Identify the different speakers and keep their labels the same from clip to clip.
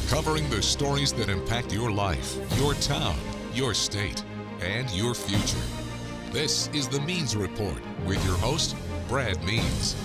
Speaker 1: covering the stories that impact your life, your town, your state, and your future. This is the Means Report with your host, Brad Means.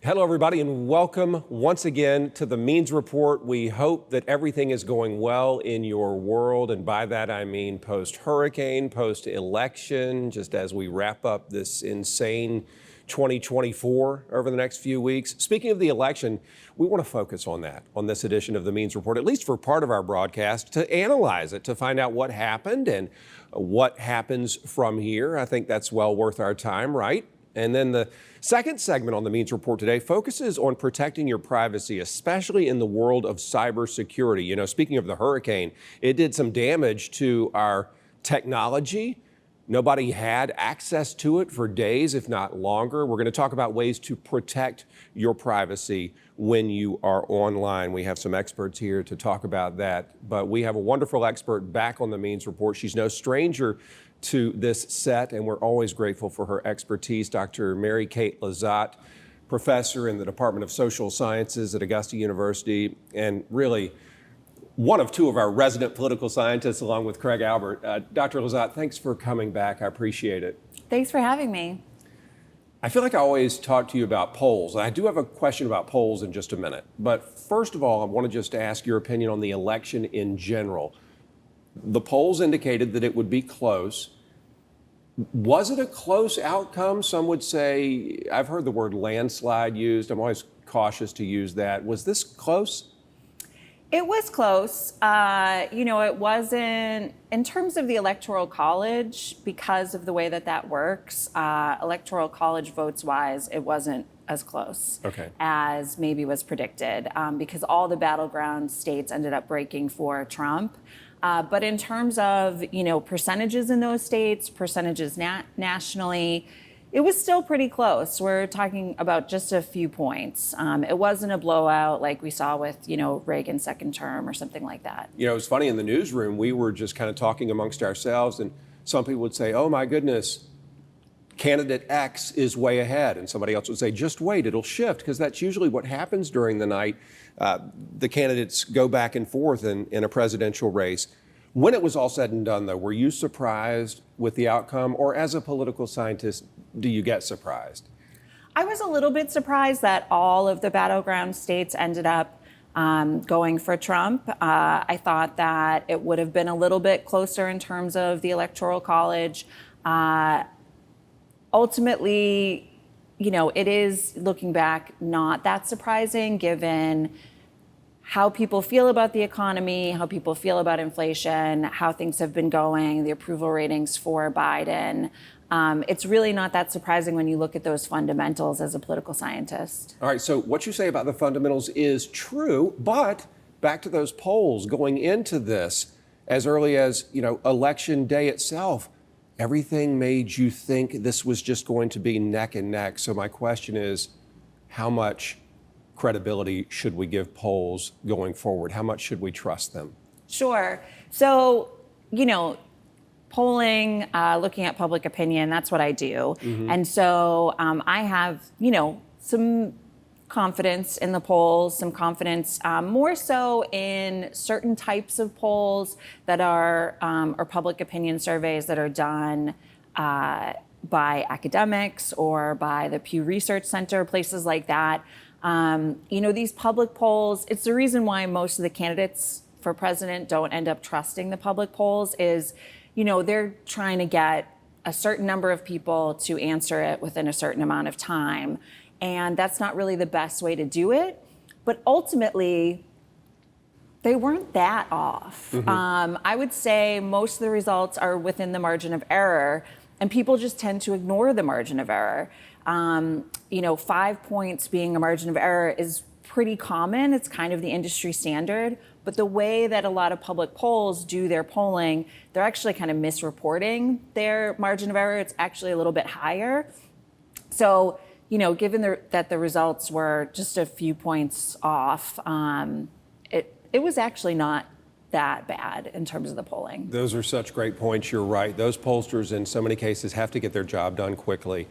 Speaker 2: Hello, everybody, and welcome once again to the Means Report. We hope that everything is going well in your world, and by that I mean post-hurricane, post-election, just as we wrap up this insane 2024 over the next few weeks. Speaking of the election, we want to focus on that on this edition of the Means Report, at least for part of our broadcast, to analyze it, to find out what happened and what happens from here. I think that's well worth our time, right? And then the second segment on the Means Report today focuses on protecting your privacy, especially in the world of cybersecurity. You know, speaking of the hurricane, it did some damage to our technology. Nobody had access to it for days, if not longer. We're going to talk about ways to protect your privacy when you are online. We have some experts here to talk about that, but we have a wonderful expert back on the Means Report. She's no stranger to this set, and we're always grateful for her expertise. Dr. Mary Kate Lizotte, professor in the Department of Social Sciences at Augusta University, and really one of two of our resident political scientists, along with Craig Albert. Dr. Lizotte, thanks for coming back. I appreciate it.
Speaker 3: Thanks for having me.
Speaker 2: I feel like I always talk to you about polls. I do have a question about polls in just a minute. But first of all, I want to just ask your opinion on the election in general. The polls indicated that it would be close. Was it a close outcome? Some would say, I've heard the word landslide used. I'm always cautious to use that. Was this close?
Speaker 3: It was close. It wasn't, in terms of the Electoral College, because of the way that works, Electoral College votes-wise, it wasn't as close as maybe was predicted, because all the battleground states ended up breaking for Trump. But in terms of, percentages in those states, percentages nationally, it was still pretty close. We're talking about just a few points. It wasn't a blowout like we saw with, Reagan's second term or something like that. You know,
Speaker 2: it was funny in the newsroom, we were just kind of talking amongst ourselves, and some people would say, oh my goodness, candidate X is way ahead. And somebody else would say, just wait, it'll shift, because that's usually what happens during the night. The candidates go back and forth in a presidential race. When it was all said and done, though, were you surprised with the outcome? Or as a political scientist, do you get surprised?
Speaker 3: I was a little bit surprised that all of the battleground states ended up going for Trump. I thought that it would have been a little bit closer in terms of the Electoral College. Ultimately, it is, looking back, not that surprising given how people feel about the economy, how people feel about inflation, how things have been going, the approval ratings for Biden. It's really not that surprising when you look at those fundamentals as a political scientist.
Speaker 2: All right, so what you say about the fundamentals is true, but back to those polls going into this, as early as, election day itself, everything made you think this was just going to be neck and neck. So my question is, how much credibility should we give polls going forward? How much should we trust them?
Speaker 3: Sure. So, polling, looking at public opinion, that's what I do. Mm-hmm. And so I have, some confidence in the polls, some confidence more so in certain types of polls that are, or public opinion surveys that are done by academics or by the Pew Research Center, places like that. These public polls, it's the reason why most of the candidates for president don't end up trusting the public polls is, they're trying to get a certain number of people to answer it within a certain amount of time. And that's not really the best way to do it. But ultimately, they weren't that off. Mm-hmm. I would say most of the results are within the margin of error, and people just tend to ignore the margin of error. 5 points being a margin of error is pretty common. It's kind of the industry standard. But the way that a lot of public polls do their polling, they're actually kind of misreporting their margin of error. It's actually a little bit higher. So, given that the results were just a few points off, it was actually not that bad in terms of the polling.
Speaker 2: Those are such great points. You're right. Those pollsters in so many cases have to get their job done quickly,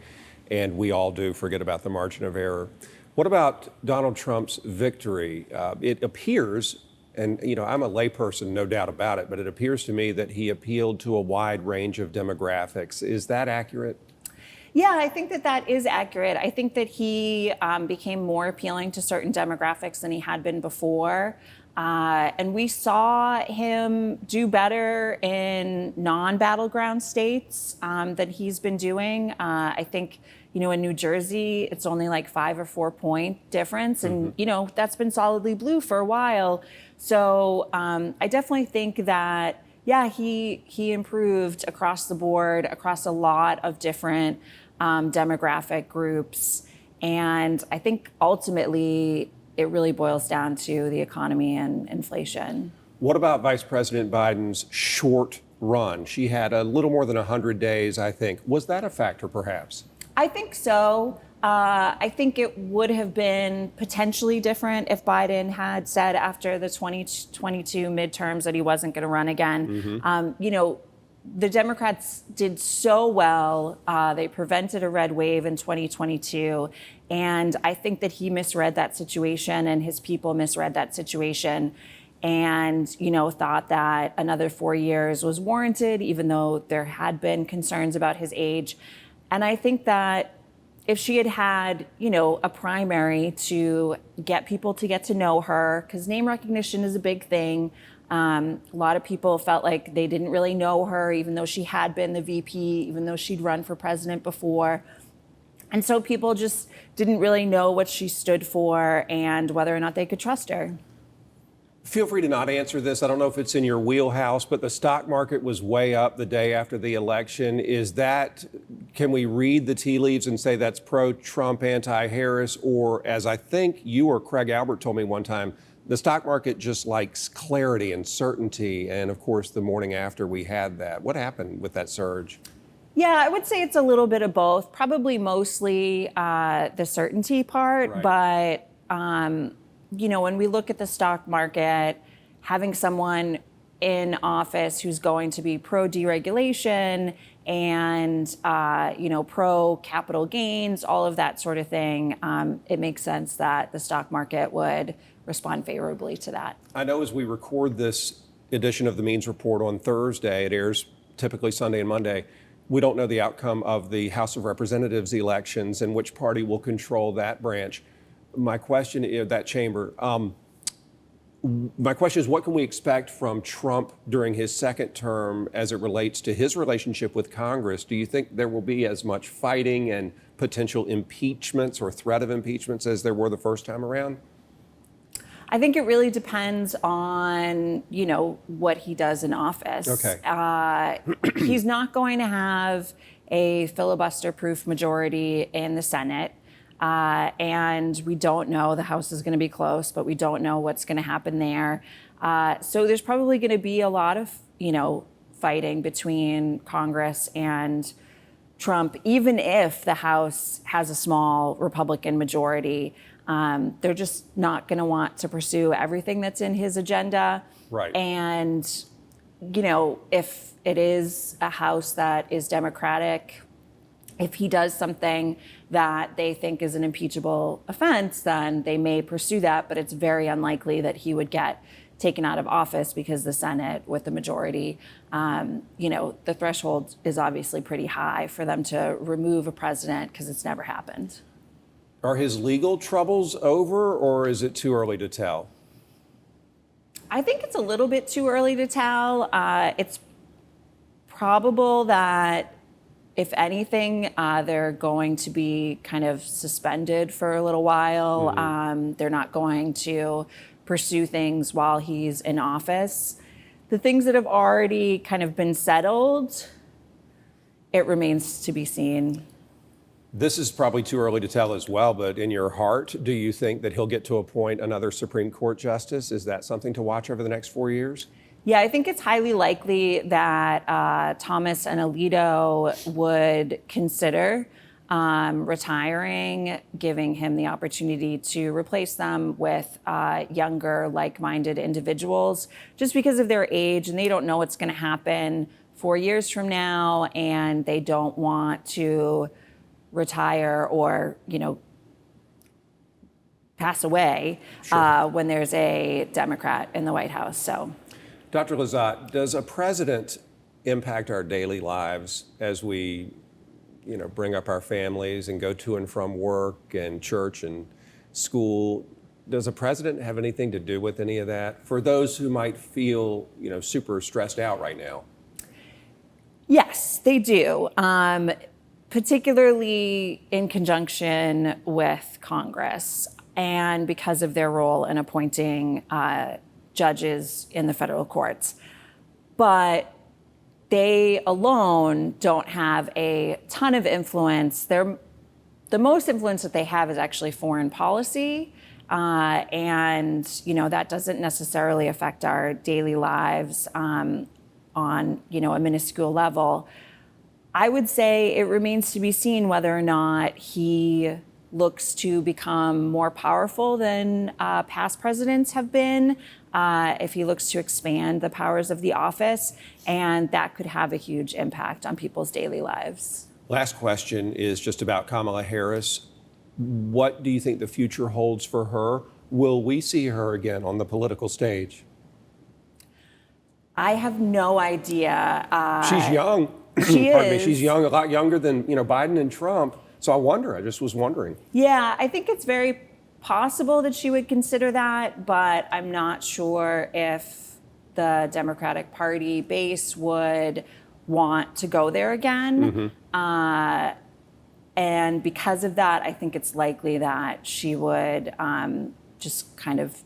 Speaker 2: and we all do forget about the margin of error. What about Donald Trump's victory? It appears, and I'm a layperson, no doubt about it, but it appears to me that he appealed to a wide range of demographics. Is that accurate?
Speaker 3: Yeah, I think that is accurate. I think that he became more appealing to certain demographics than he had been before. And we saw him do better in non-battleground states than he's been doing. I think, in New Jersey, it's only like 5 or 4 point difference. And, that's been solidly blue for a while. So I definitely think that, yeah, he improved across the board, across a lot of different demographic groups. And I think ultimately it really boils down to the economy and inflation.
Speaker 2: What about Vice President Biden's short run? She had a little more than 100 days, I think. Was that a factor, perhaps?
Speaker 3: I think so. I think it would have been potentially different if Biden had said after the 2022 midterms that he wasn't going to run again. The Democrats did so well. They prevented a red wave in 2022. And I think that he misread that situation and his people misread that situation and, thought that another 4 years was warranted, even though there had been concerns about his age. And I think that if she had had, a primary to get people to get to know her, because name recognition is a big thing. A lot of people felt like they didn't really know her, even though she had been the VP, even though she'd run for president before. And so people just didn't really know what she stood for and whether or not they could trust her.
Speaker 2: Feel free to not answer this. I don't know if it's in your wheelhouse, but the stock market was way up the day after the election. Can we read the tea leaves and say that's pro-Trump, anti-Harris, or as I think you or Craig Albert told me one time, the stock market just likes clarity and certainty. And of course, the morning after we had that. What happened with that surge?
Speaker 3: Yeah, I would say it's a little bit of both, probably mostly the certainty part.
Speaker 2: Right.
Speaker 3: But, when we look at the stock market, having someone in office who's going to be pro-deregulation and, pro-capital gains, all of that sort of thing, it makes sense that the stock market would respond favorably to that.
Speaker 2: I know as we record this edition of the Means Report on Thursday, it airs typically Sunday and Monday. We don't know the outcome of the House of Representatives elections and which party will control that branch. My question is that chamber. My question is, what can we expect from Trump during his second term as it relates to his relationship with Congress? Do you think there will be as much fighting and potential impeachments or threat of impeachments as there were the first time around?
Speaker 3: I think it really depends on, what he does in office.
Speaker 2: Okay.
Speaker 3: He's not going to have a filibuster-proof majority in the Senate. And we don't know, the House is going to be close, but we don't know what's going to happen there. So there's probably going to be a lot of, fighting between Congress and Trump, even if the House has a small Republican majority. They're just not going to want to pursue everything that's in his agenda.
Speaker 2: Right.
Speaker 3: And, if it is a House that is Democratic, if he does something that they think is an impeachable offense, then they may pursue that, but it's very unlikely that he would get taken out of office because the Senate, with the majority, the threshold is obviously pretty high for them to remove a president because it's never happened.
Speaker 2: Are his legal troubles over, or is it too early to tell?
Speaker 3: I think it's a little bit too early to tell. It's probable that, if anything, they're going to be kind of suspended for a little while. Mm-hmm. They're not going to pursue things while he's in office. The things that have already kind of been settled, it remains to be seen.
Speaker 2: This is probably too early to tell as well, but in your heart, do you think that he'll get to appoint another Supreme Court justice? Is that something to watch over the next 4 years?
Speaker 3: Yeah, I think it's highly likely that Thomas and Alito would consider retiring, giving him the opportunity to replace them with younger, like-minded individuals, just because of their age, and they don't know what's going to happen 4 years from now, and they don't want to retire or, pass away
Speaker 2: Sure.
Speaker 3: when there's a Democrat in the White House. So,
Speaker 2: Dr. Lazat, does a president impact our daily lives as we, bring up our families and go to and from work and church and school? Does a president have anything to do with any of that for those who might feel, super stressed out right now?
Speaker 3: yes, they do, particularly in conjunction with Congress and because of their role in appointing judges in the federal courts. But they alone don't have a ton of influence. The most influence that they have is actually foreign policy. And, that doesn't necessarily affect our daily lives on, a minuscule level. I would say it remains to be seen whether or not he looks to become more powerful than past presidents have been, if he looks to expand the powers of the office, and that could have a huge impact on people's daily lives.
Speaker 2: Last question is just about Kamala Harris. What do you think the future holds for her? Will we see her again on the political stage?
Speaker 3: I have no idea.
Speaker 2: She's young.
Speaker 3: She
Speaker 2: Pardon me.
Speaker 3: is.
Speaker 2: She's young, a lot younger than Biden and Trump. So I just was wondering.
Speaker 3: Yeah, I think it's very possible that she would consider that, but I'm not sure if the Democratic Party base would want to go there again. And because of that, I think it's likely that she would just kind of,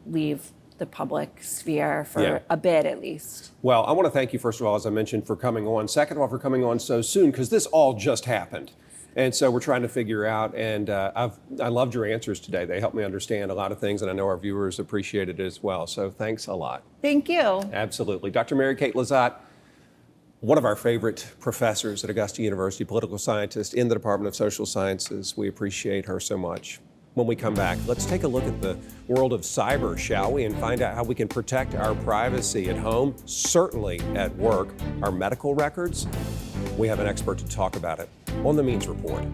Speaker 3: leave the public sphere for a bit at least.
Speaker 2: Well, I want to thank you, first of all, as I mentioned, for coming on. Second of all, for coming on so soon, because this all just happened. And so we're trying to figure out, and I loved your answers today. They helped me understand a lot of things, and I know our viewers appreciated it as well. So thanks a lot.
Speaker 3: Thank you.
Speaker 2: Absolutely. Dr. Mary Kate Lazat, one of our favorite professors at Augusta University, political scientist in the Department of Social Sciences. We appreciate her so much. When we come back, let's take a look at the world of cyber, shall we, and find out how we can protect our privacy at home, certainly at work, our medical records. We have an expert to talk about it on the Means Report.